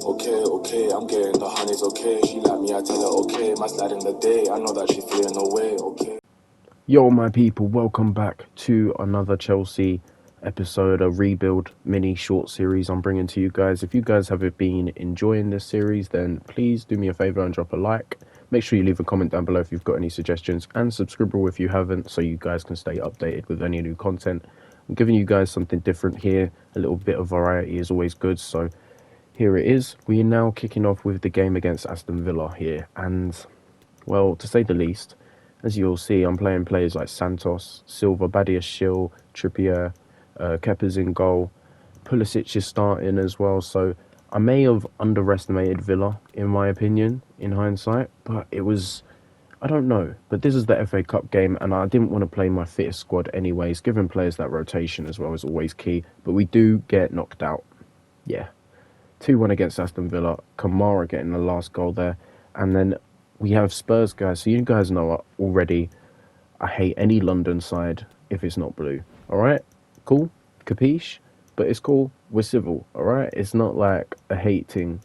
Okay, I'm getting the honeys, okay. She like me, I tell her, okay. My slide in the day, I know that she's feeling away, okay. Yo, my people, welcome back to another Chelsea episode, a rebuild mini short series I'm bringing to you guys. If you guys have been enjoying this series, then please do me a favor and drop a like. Make sure you leave a comment down below if you've got any suggestions, and subscribe if you haven't, so you guys can stay updated with any new content. I'm giving you guys something different here. A little bit of variety is always good, so here it is. We are now kicking off with the game against Aston Villa here, and well, to say the least, as you'll see, I'm playing players like Santos, Silva, Badia Shill, Trippier, Kepa's in goal. Pulisic is starting as well, so I may have underestimated Villa, in my opinion, in hindsight, but I don't know. But this is the FA Cup game, and I didn't want to play my fittest squad anyways. Giving players that rotation as well is always key, but we do get knocked out. Yeah. 2-1 against Aston Villa, Kamara getting the last goal there, and then we have Spurs, guys. So you guys know already, I hate any London side if it's not blue. All right, cool, capiche? But it's cool. We're civil. All right, it's not like a hate thing.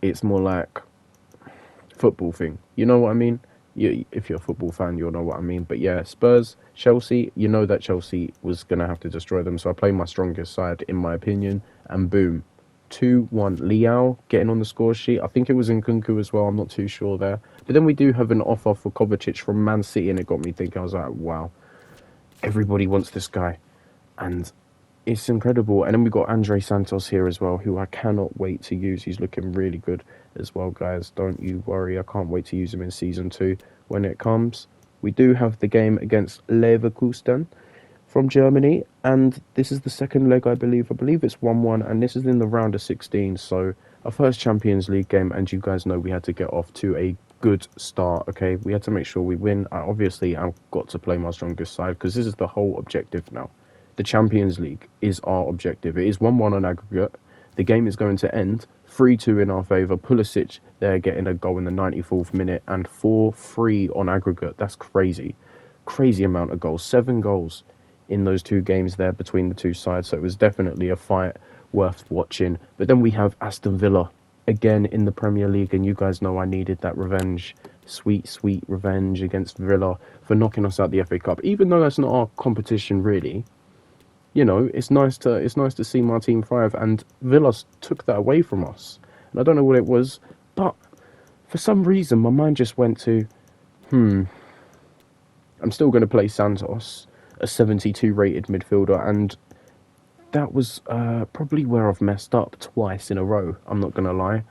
It's more like football thing. You know what I mean? If you're a football fan, you'll know what I mean. But yeah, Spurs, Chelsea. You know that Chelsea was gonna have to destroy them. So I played my strongest side, in my opinion, and boom. 2-1. Liao getting on the score sheet. I think it was in Nkunku as well. I'm not too sure there. But then we do have an offer for Kovacic from Man City, and it got me thinking. I was like, wow, everybody wants this guy. And it's incredible. And then we got Andre Santos here as well, who I cannot wait to use. He's looking really good as well, guys. Don't you worry. I can't wait to use him in Season 2 when it comes. We do have the game against Leverkusen from Germany, and this is the second leg, I believe. I believe it's 1-1, and this is in the round of 16, so our first Champions League game, and you guys know we had to get off to a good start, okay? We had to make sure we win. Obviously, I've got to play my strongest side, because this is the whole objective now. The Champions League is our objective. It is 1-1 on aggregate. The game is going to end 3-2 in our favour. Pulisic, they're getting a goal in the 94th minute, and 4-3 on aggregate. That's crazy. Crazy amount of goals. 7 goals in those two games there between the two sides, so it was definitely a fight worth watching. But then we have Aston Villa again in the Premier League, and you guys know I needed that revenge, sweet revenge against Villa for knocking us out the FA Cup. Even though that's not our competition really, you know, it's nice to see my team thrive, and Villa took that away from us. And I don't know what it was, but for some reason my mind just went to, I'm still going to play Santos, a 72 rated midfielder, and that was probably where I've messed up twice in a row, I'm not going to lie.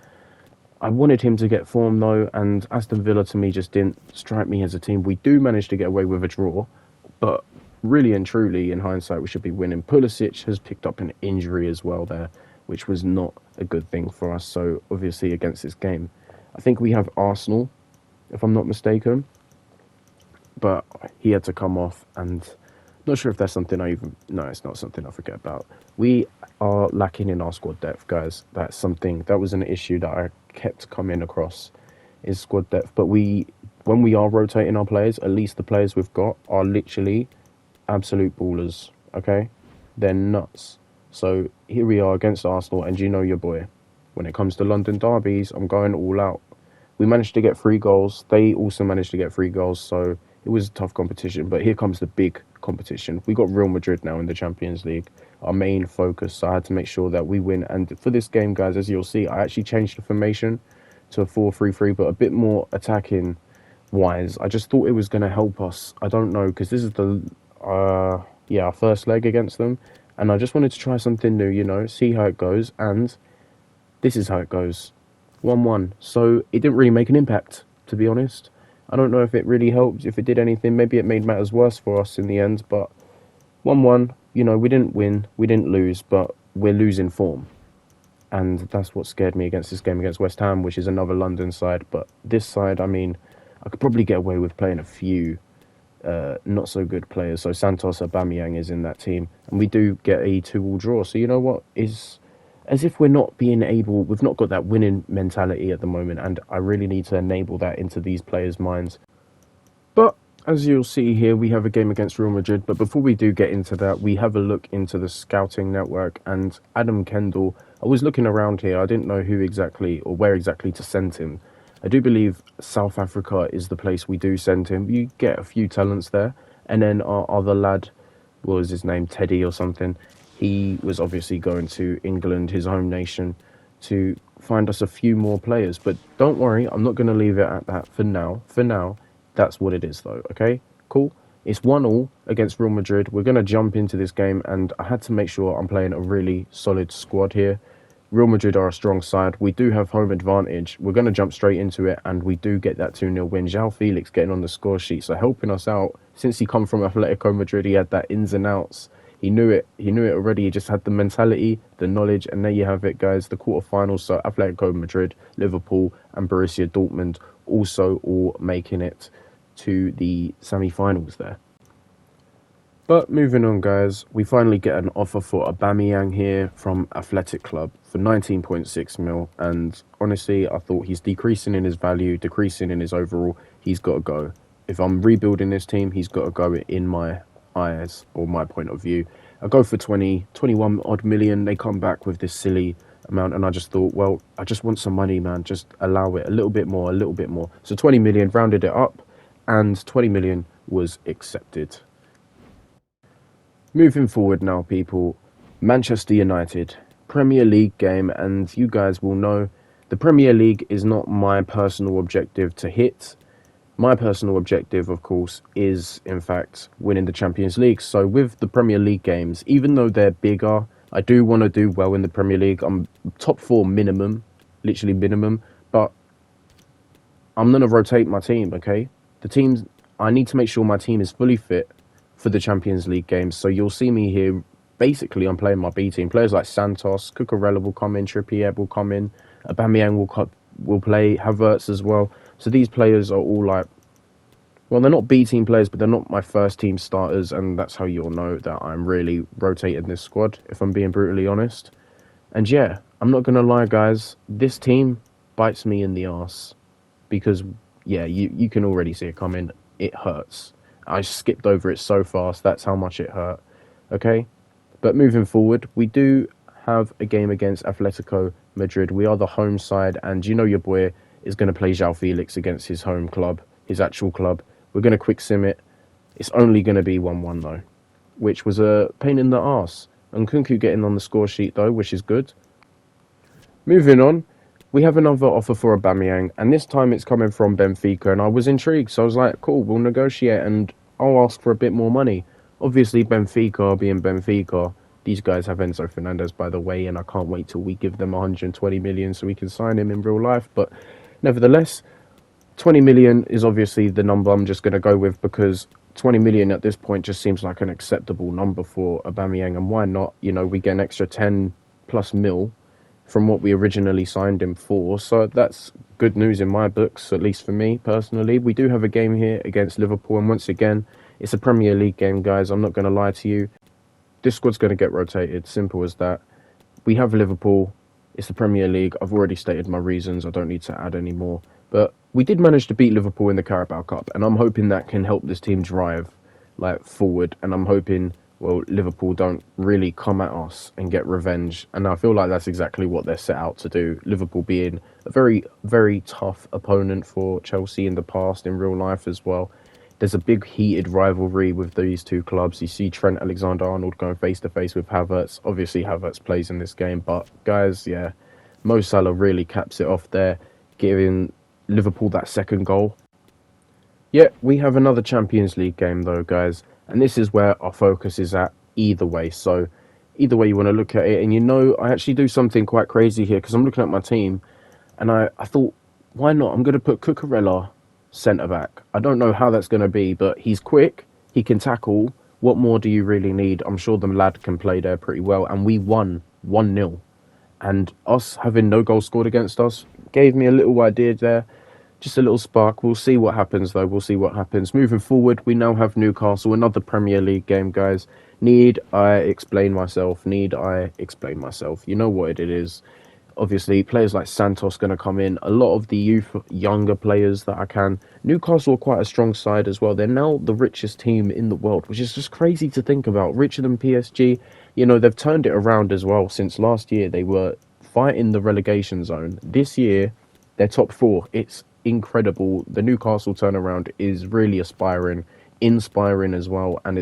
I wanted him to get form though, and Aston Villa to me just didn't strike me as a team. We do manage to get away with a draw, but really and truly, in hindsight, we should be winning. Pulisic has picked up an injury as well there, which was not a good thing for us, so obviously against this game. I think we have Arsenal, if I'm not mistaken, but he had to come off, and not sure if that's something no, it's not something I forget about. We are lacking in our squad depth, guys. That's something, that was an issue that I kept coming across, is squad depth. But when we are rotating our players, at least the players we've got are literally absolute ballers, okay? They're nuts. So here we are against Arsenal, and you know your boy. When it comes to London derbies, I'm going all out. We managed to get 3 goals. They also managed to get 3 goals, so it was a tough competition. But here comes the big competition. We got Real Madrid now in the Champions League, our main focus, so I had to make sure that we win. And for this game, guys, as you'll see, I actually changed the formation to a 4-3-3, but a bit more attacking wise. I just thought it was going to help us. I don't know, because this is our first leg against them, and I just wanted to try something new, you know, see how it goes, and this is how it goes. 1-1. So it didn't really make an impact, to be honest. I don't know if it really helped, if it did anything. Maybe it made matters worse for us in the end, but 1-1, you know, we didn't win, we didn't lose, but we're losing form. And that's what scared me against this game against West Ham, which is another London side. But this side, I mean, I could probably get away with playing a few not so good players. So Santos, Aubameyang is in that team, and we do get a 2-2 draw. So you know what, is as if we've not got that winning mentality at the moment, and I really need to enable that into these players' minds. But as you'll see here, we have a game against Real Madrid. But before we do get into that, we have a look into the scouting network. And Adam Kendall, I was looking around here. I didn't know who exactly or where exactly to send him. I do believe South Africa is the place we do send him. You get a few talents there. And then our other lad, what was his name, Teddy or something, he was obviously going to England, his home nation, to find us a few more players. But don't worry, I'm not going to leave it at that for now. For now, that's what it is though, okay? Cool. It's 1-1 against Real Madrid. We're going to jump into this game, and I had to make sure I'm playing a really solid squad here. Real Madrid are a strong side. We do have home advantage. We're going to jump straight into it, and we do get that 2-0 win. João Felix getting on the score sheet, so helping us out. Since he come from Atletico Madrid, he had that ins and outs. He knew it. He knew it already. He just had the mentality, the knowledge, and there you have it, guys. The quarterfinals. So Atletico Madrid, Liverpool, and Borussia Dortmund also all making it to the semi-finals there. But moving on, guys, we finally get an offer for Aubameyang here from Athletic Club for 19.6 mil. And honestly, I thought he's decreasing in his value, decreasing in his overall. He's got to go. If I'm rebuilding this team, he's got to go in my eyes or my point of view. I go for 21 odd million. They come back with this silly amount, and I just thought, well, I just want some money, man. Just allow it a little bit more, a little bit more. So 20 million, rounded it up, and 20 million was accepted. Moving forward now, people, Manchester United, Premier League game, and you guys will know the Premier League is not my personal objective to hit. My personal objective, of course, is, in fact, winning the Champions League. So with the Premier League games, even though they're bigger, I do want to do well in the Premier League. I'm top 4 minimum, literally minimum, but I'm going to rotate my team, okay? The teams, I need to make sure my team is fully fit for the Champions League games. So you'll see me here, basically I'm playing my B team. Players like Santos, Cucurella will come in, Trippier will come in, Aubameyang will play, Havertz as well. So these players are all like, well, they're not B team players, but they're not my first team starters, and that's how you'll know that I'm really rotating this squad, if I'm being brutally honest. And yeah, I'm not going to lie, guys, this team bites me in the arse because, yeah, you can already see it coming. It hurts. I skipped over it so fast. That's how much it hurt. Okay? But moving forward, we do have a game against Atletico Madrid. We are the home side, and you know your boy is going to play João Felix against his home club, his actual club. We're going to quick sim it. It's only going to be 1-1 though, which was a pain in the arse. And Nkunku getting on the score sheet though, which is good. Moving on, we have another offer for Aubameyang, and this time it's coming from Benfica, and I was intrigued. So I was like, cool, we'll negotiate and I'll ask for a bit more money. Obviously, Benfica being Benfica, these guys have Enzo Fernandez, by the way, and I can't wait till we give them 120 million so we can sign him in real life. But nevertheless, 20 million is obviously the number I'm just going to go with, because 20 million at this point just seems like an acceptable number for Aubameyang, and why not? You know, we get an extra 10 plus mil from what we originally signed him for, so that's good news in my books, at least for me personally. We do have a game here against Liverpool, and once again, it's a Premier League game, guys. I'm not going to lie to you. This squad's going to get rotated, simple as that. We have Liverpool, it's the Premier League. I've already stated my reasons, I don't need to add any more. But we did manage to beat Liverpool in the Carabao Cup, and I'm hoping that can help this team drive forward, and I'm hoping, well, Liverpool don't really come at us and get revenge. And I feel like that's exactly what they're set out to do. Liverpool being a very, very tough opponent for Chelsea in the past, in real life as well. There's a big heated rivalry with these two clubs. You see Trent Alexander-Arnold going face-to-face with Havertz. Obviously, Havertz plays in this game. But, guys, yeah, Mo Salah really caps it off there, giving Liverpool that second goal. Yeah, we have another Champions League game, though, guys. And this is where our focus is at either way. So, either way you want to look at it. And you know, I actually do something quite crazy here, because I'm looking at my team. And I thought, why not? I'm going to put Cucurella centre-back. I don't know how that's going to be, but he's quick, he can tackle. What more do you really need? I'm sure the lad can play there pretty well, and we won 1-0. And us having no goal scored against us gave me a little idea there, just a little spark. We'll see what happens, though. We'll see what happens. Moving forward, we now have Newcastle, another Premier League game, guys. Need I explain myself? Need I explain myself? You know what it is. Obviously, players like Santos going to come in. A lot of the youth, younger players that I can. Newcastle are quite a strong side as well. They're now the richest team in the world, which is just crazy to think about. Richer than PSG. You know, they've turned it around as well. Since last year, they were fighting the relegation zone. This year, they're top four. It's incredible. The Newcastle turnaround is really inspiring as well. And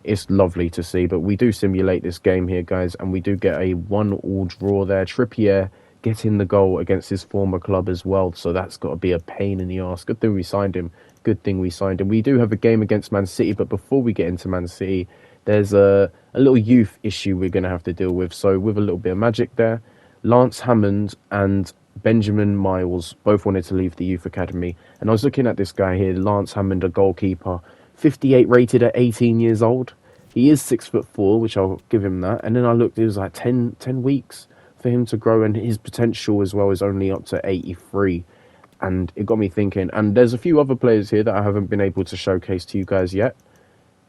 it's lovely to see, but we do simulate this game here, guys, and we do get a 1-1 draw there. Trippier getting the goal against his former club as well, so that's got to be a pain in the arse. Good thing we signed him. Good thing we signed him. We do have a game against Man City, but before we get into Man City, there's a little youth issue we're going to have to deal with. So with a little bit of magic there, Lance Hammond and Benjamin Miles both wanted to leave the youth academy, and I was looking at this guy here, Lance Hammond, a goalkeeper. 58 rated at 18 years old. He is 6'4", which I'll give him that. And then I looked, it was like 10 weeks for him to grow, and his potential as well is only up to 83. And it got me thinking. And there's a few other players here that I haven't been able to showcase to you guys yet.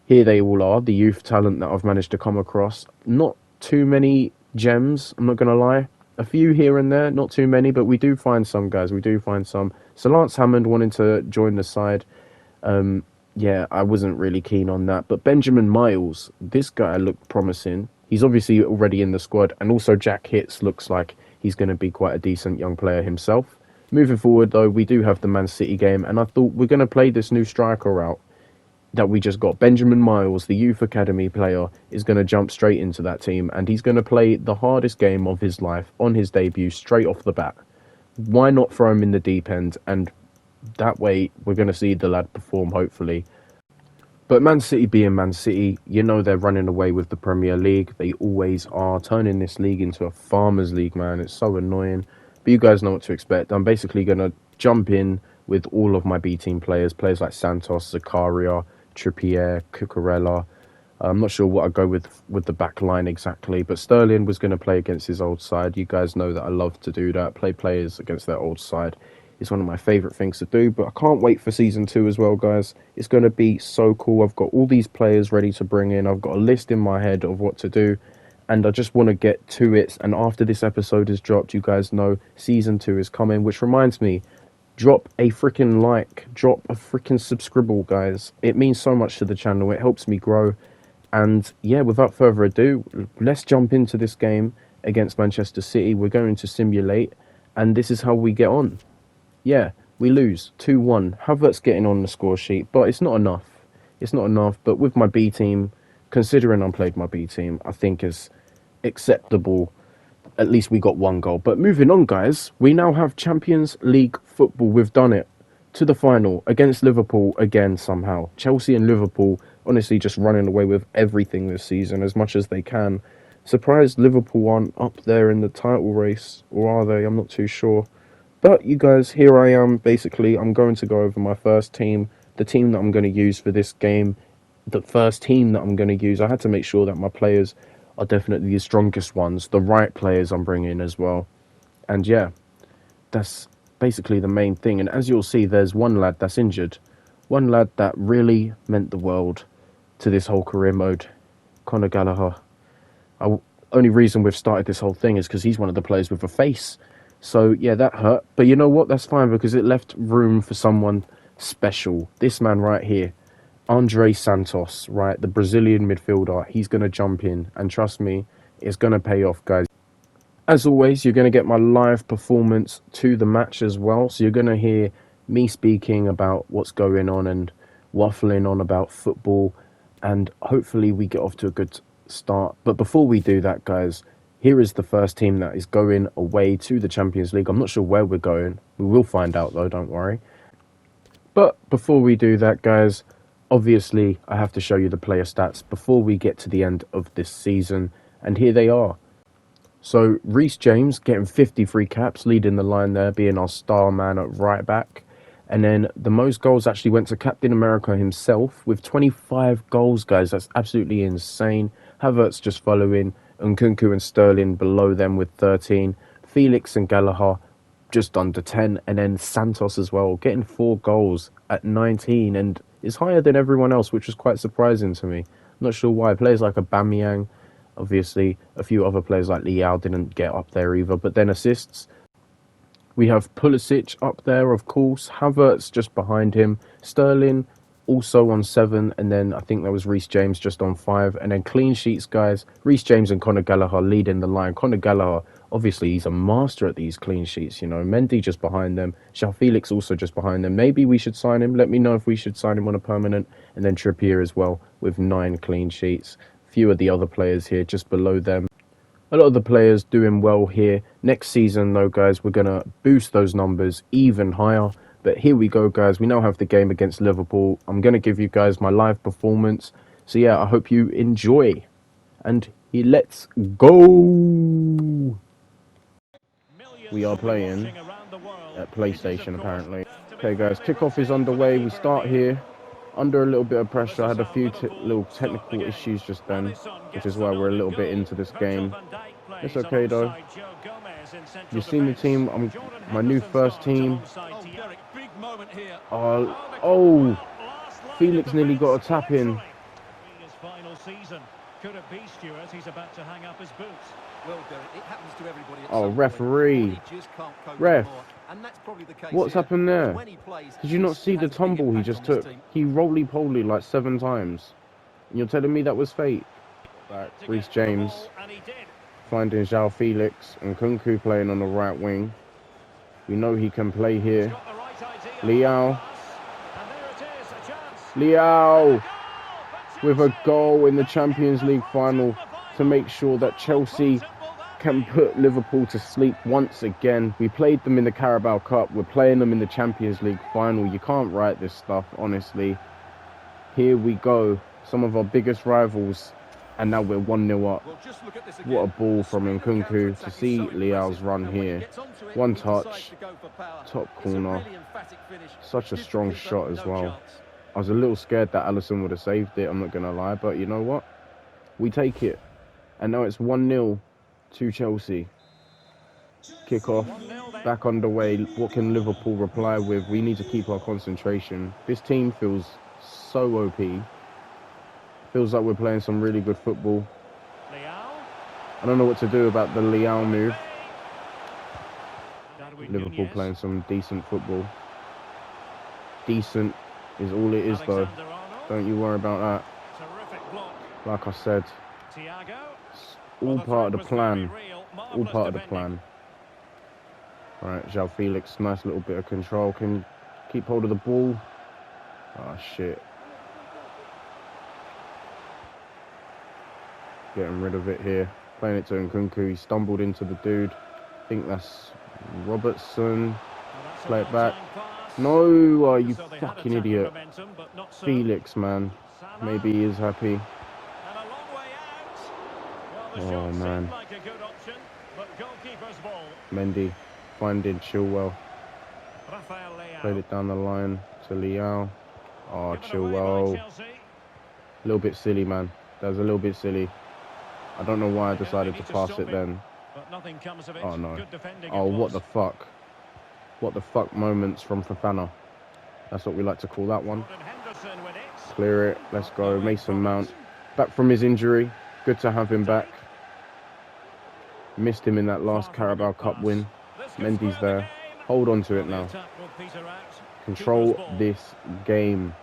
Here they all are, the youth talent that I've managed to come across. Not too many gems, I'm not going to lie. A few here and there, not too many, but we do find some, guys. We do find some. So Lance Hammond wanting to join the side. Yeah, I wasn't really keen on that. But Benjamin Miles, this guy looked promising. He's obviously already in the squad. And also Jack Hitz looks like he's going to be quite a decent young player himself. Moving forward, though, we do have the Man City game. And I thought we're going to play this new striker out that we just got. Benjamin Miles, the youth academy player, is going to jump straight into that team. And he's going to play the hardest game of his life on his debut straight off the bat. Why not throw him in the deep end? And that way, we're going to see the lad perform, hopefully. But Man City being Man City, you know they're running away with the Premier League. They always are, turning this league into a farmers league, man. It's so annoying. But you guys know what to expect. I'm basically going to jump in with all of my B-team players. Players like Santos, Zakaria, Trippier, Cucurella. I'm not sure what I go with the back line exactly. But Sterling was going to play against his old side. You guys know that I love to do that. Play players against their old side. It's one of my favourite things to do, but I can't wait for Season 2 as well, guys. It's going to be so cool. I've got all these players ready to bring in. I've got a list in my head of what to do, and I just want to get to it. And after this episode is dropped, you guys know Season 2 is coming, which reminds me, drop a freaking like, drop a freaking subscribe, guys. It means so much to the channel. It helps me grow. And yeah, without further ado, let's jump into this game against Manchester City. We're going to simulate, and this is how we get on. Yeah, we lose 2-1. Havertz getting on the score sheet, but it's not enough. It's not enough. But with my B team, considering I played my B team, I think is acceptable. At least we got one goal. But moving on, guys, we now have Champions League football. We've done it to the final against Liverpool again somehow. Chelsea and Liverpool honestly just running away with everything this season as much as they can. Surprised Liverpool aren't up there in the title race, or are they? I'm not too sure. But you guys, here I am. Basically, I'm going to go over my first team, the team that I'm going to use for this game, the first team that I'm going to use. I had to make sure that my players are definitely the strongest ones, the right players I'm bringing as well. And yeah, that's basically the main thing. And as you'll see, there's one lad that's injured. One lad that really meant the world to this whole career mode, Conor Gallagher. Only reason we've started this whole thing is because he's one of the players with a face. So, yeah, that hurt. But you know what? That's fine because it left room for someone special. This man right here, Andre Santos, right? The Brazilian midfielder. He's going to jump in. And trust me, it's going to pay off, guys. As always, you're going to get my live performance to the match as well. So you're going to hear me speaking about what's going on and waffling on about football. And hopefully we get off to a good start. But before we do that, guys, here is the first team that is going away to the Champions League. I'm not sure where we're going. We will find out, though, don't worry. But before we do that, guys, obviously, I have to show you the player stats before we get to the end of this season. And here they are. So, Reece James getting 53 caps, leading the line there, being our star man at right back. And then the most goals actually went to Captain America himself with 25 goals, guys. That's absolutely insane. Havertz just following. Nkunku and Sterling below them with 13. Felix and Gallagher just under 10. And then Santos as well, getting 4 goals at 19. And is higher than everyone else, which was quite surprising to me. I'm not sure why. Players like Aubameyang, Obviously, a few other players like Leao didn't get up there either. But then assists, we have Pulisic up there, of course. Havertz just behind him. Sterling also on 7. And then I think that was Reece James just on 5. And then clean sheets, guys. Reece James and Conor Gallagher leading the line. Conor Gallagher, obviously, he's a master at these clean sheets. You know, Mendy just behind them. João Felix also just behind them. Maybe we should sign him. Let me know if we should sign him on a permanent. And then Trippier as well with 9 clean sheets. Few of the other players here just below them. A lot of the players doing well here. Next season, though, guys, we're going to boost those numbers even higher. But here we go, guys. We now have the game against Liverpool. I'm going to give you guys my live performance. So, yeah, I hope you enjoy. And let's go. We are playing at PlayStation, apparently. Okay, guys, kickoff is underway. We start here. Under a little bit of pressure. I had a few little technical issues just then, which is why we're a little bit into this game. It's okay though. You've seen the team. My new first team. Oh, Felix nearly got a tap in. Oh, referee. Ref. What's happened there? Did you not see the tumble he just took? He roly-poly like 7 times. And you're telling me that was fate? Back, Reece James finding João Felix and Nkunku playing on the right wing. We know he can play here. Leao with a goal in the Champions League final to make sure that Chelsea can put Liverpool to sleep once again. We played them in the Carabao Cup. We're playing them in the Champions League final. You can't write this stuff, honestly. Here we go. Some of our biggest rivals. And now we're 1-0 up. What a ball from Nkunku to see Leao's run here. One touch. Top corner. Such a strong shot as well. I was a little scared that Alisson would have saved it, I'm not going to lie. But you know what? We take it. And now it's 1-0 to Chelsea. Kick-off. Back underway. What can Liverpool reply with? We need to keep our concentration. This team feels so OP. Feels like we're playing some really good football. I don't know what to do about the Leao move. Liverpool playing some decent football. Decent is all it is, though. Don't you worry about that. Like I said, it's all part of the plan. All part of the plan. Right, João Felix, nice little bit of control. Can keep hold of the ball. Oh, shit. Getting rid of it here. Playing it to Nkunku. He stumbled into the dude. I think that's Robertson. Play it back. No, you fucking idiot. Felix, man. Maybe he is happy. Oh, man. Mendy finding Chilwell. Played it down the line to Leao. Oh, Chilwell. A little bit silly, man. That was a little bit silly. I don't know why I decided to pass it then. Oh, no. Oh, what the fuck. What the fuck moments from Fofana. That's what we like to call that one. Clear it. Let's go. Mason Mount. Back from his injury. Good to have him back. Missed him in that last Carabao Cup win. Mendy's there. Hold on to it now. Control this game.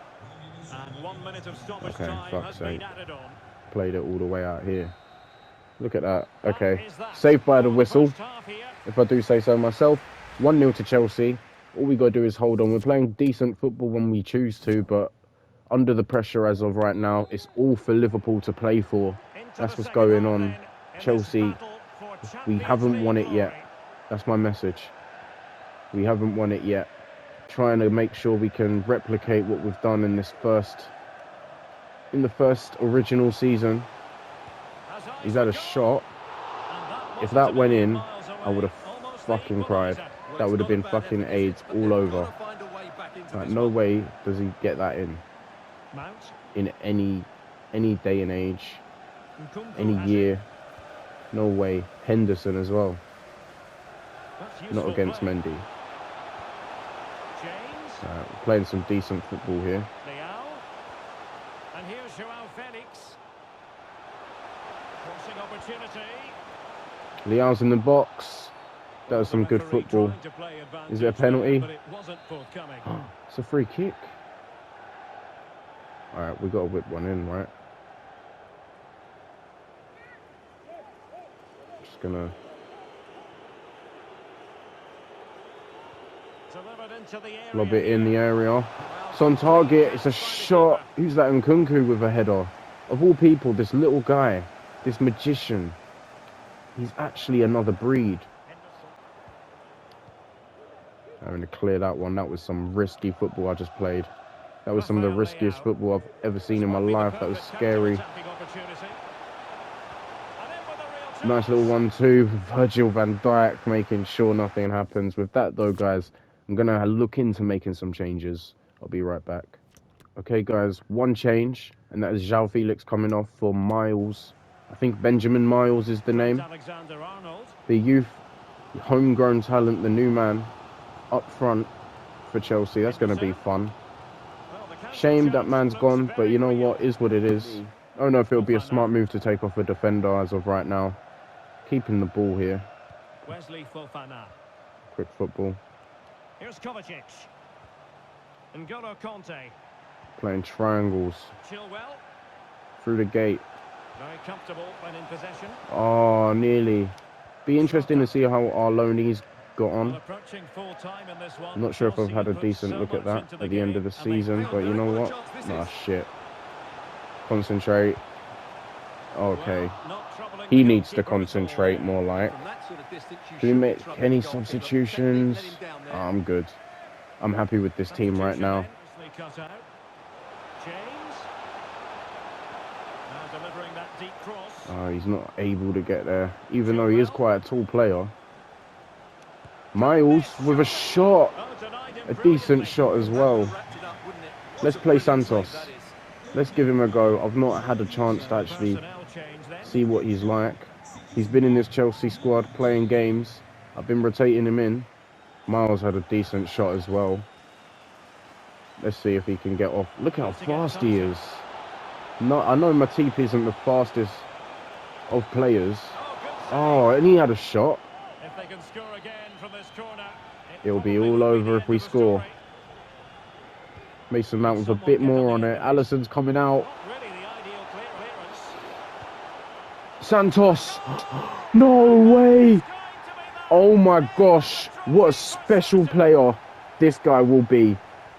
Okay, fuck's sake. Played it all the way out here. Look at that. Okay. Saved by the whistle, if I do say so myself. 1-0 to Chelsea. All we got to do is hold on. We're playing decent football when we choose to, but under the pressure as of right now, it's all for Liverpool to play for. That's what's going on. Chelsea, we haven't won it yet. That's my message. We haven't won it yet. Trying to make sure we can replicate what we've done in the first original season. He's had a shot. If that went in, I would have fucking cried. That would have been fucking AIDS all over. Like, no way does he get that in any day and age, any year. No way. Henderson as well. Not against Mendy. Playing some decent football here. Crossing opportunity. Leal's in the box. That was some good football. Is it a penalty? But it wasn't forthcoming. It's a free kick. Alright, we got to whip one in, right? Just gonna... lob it in the area. It's on target. It's a shot. Who's that? Nkunku with a header. Of all people, this little guy, this magician, he's actually another breed. Having to clear that one. That was some risky football I just played. That was some of the riskiest football I've ever seen in my life. That was scary. Nice little 1-2. Virgil van Dijk making sure nothing happens. With that though, guys, I'm going to look into making some changes. I'll be right back. Okay, guys, one change, and that is João Felix coming off for Miles. I think Benjamin Miles is the name. The youth, homegrown talent, the new man, up front for Chelsea. That's going to be fun. Shame that man's gone, but you know what? Is what it is. I don't know if it'll be a smart move to take off a defender as of right now. Keeping the ball here. Quick football. Here's Kovacic. N'Golo Conte. Playing triangles. Chilwell. Through the gate. Very comfortable when in possession. Oh, nearly. Be interesting to see how our loanees got on. I'm not sure if I've had a decent look at that at the end of the season, but you know what? Nah, shit. Concentrate. Okay. He needs to concentrate more like. Do we make any substitutions? Oh, I'm good. I'm happy with this team right now. Oh, he's not able to get there, even though he is quite a tall player. Miles with a shot. A decent shot as well. Let's play Santos. Let's give him a go. I've not had a chance to actually see what he's like. He's been in this Chelsea squad playing games. I've been rotating him in. Miles had a decent shot as well. Let's see if he can get off. Look how fast he is. No, I know Matip isn't the fastest of players. Oh, and he had a shot. It'll be all over if we score. Mason Mount with a bit more on it. Alisson's coming out. Santos. No way. Oh my gosh. What a special player this guy will be.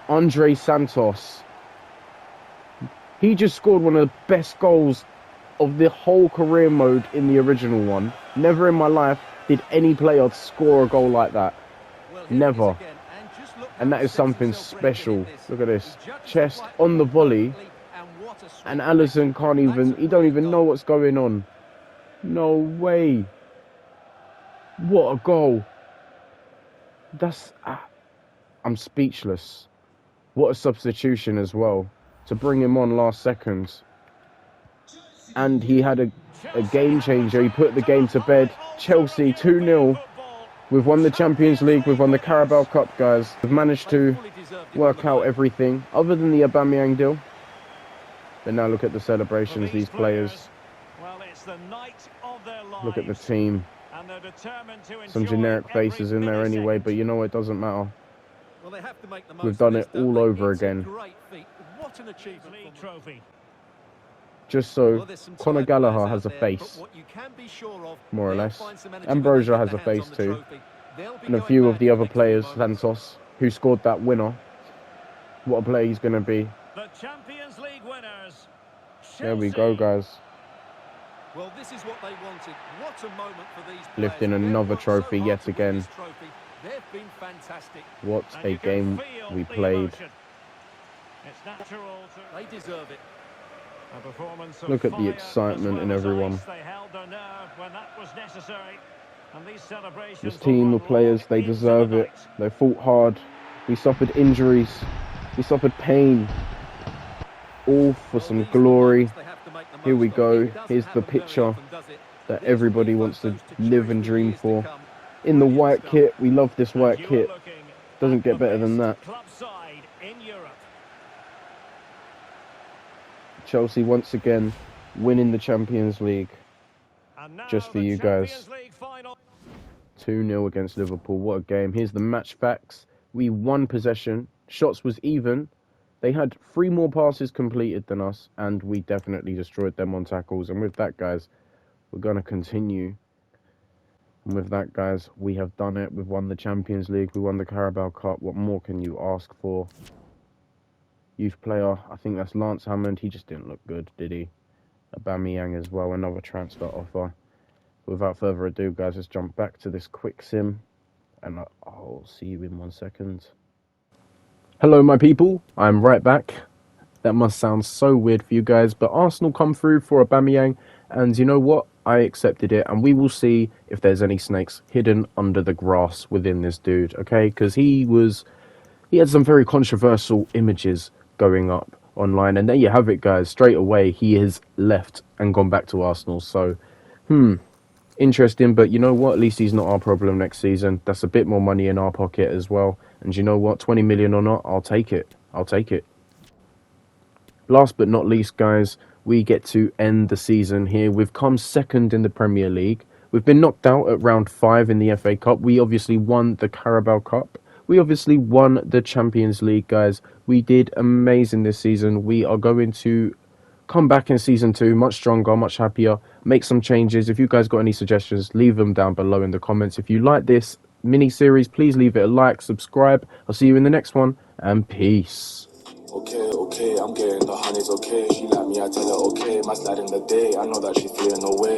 Andre Santos. He just scored one of the best goals of the whole career mode in the original one. Never in my life did any player score a goal like that. Never. And that is something special. Look at this. Chest on the volley. And Alisson can't even... He don't even know what's going on. No way. What a goal. That's... I'm speechless. What a substitution as well. To bring him on last seconds. And he had a game changer. He put the game to bed. Chelsea 2-0. We've won the Champions League. We've won the Carabao Cup, guys. We've managed to work out everything other than the Aubameyang deal. But now look at the celebrations, these players. Look at the team. Some generic faces in there anyway, but you know it doesn't matter. We've done it all over again. Just so Conor Gallagher has a face, more or less. Ambrosia has a face too. And a few of the other players, Santos, who scored that winner. What a player he's going to be. There we go, guys. Well, this is what they wanted. What a moment for these players. Lifting another trophy yet again. They've been fantastic. What a game we played. They deserve it. Look at the excitement in everyone. This team, the players, they deserve it. They fought hard. We suffered injuries. We suffered pain. All for some glory. Here we go. Here's the picture that everybody wants to live and dream for. In the white kit. We love this white kit. Doesn't get better than that. Chelsea once again winning the Champions League. just for you guys. 2-0 against Liverpool. What a game. Here's the match facts. We won possession. Shots was even. They had 3 more passes completed than us, and we definitely destroyed them on tackles. And with that, guys, we're going to continue. And with that, guys, we have done it. We've won the Champions League. We won the Carabao Cup. What more can you ask for? Youth player, I think that's Lance Hammond. He just didn't look good, did he? Aubameyang as well, another transfer offer. Without further ado, guys, let's jump back to this quick sim. And I'll see you in 1 second. Hello, my people. I'm right back. That must sound so weird for you guys, but Arsenal come through for Aubameyang, and you know what? I accepted it, and we will see if there's any snakes hidden under the grass within this dude, okay? Because he had some very controversial images going up online, and there you have it, guys. Straight away, he has left and gone back to Arsenal. So, interesting, but you know what? At least he's not our problem next season. That's a bit more money in our pocket as well. And you know what? 20 million or not, I'll take it. I'll take it. Last but not least, guys, we get to end the season here. We've come second in the Premier League. We've been knocked out at round 5 in the FA Cup. We obviously won the Carabao Cup. We obviously won the Champions League, guys. We did amazing this season. We are going to come back in season 2 much stronger, much happier, make some changes. If you guys got any suggestions, leave them down below in the comments. If you like this mini series, please leave it a like, subscribe. I'll see you in the next one, and peace. Okay, I'm getting the honey's okay. She like me, I tell her okay. My slide in the day, I know that she feeling away.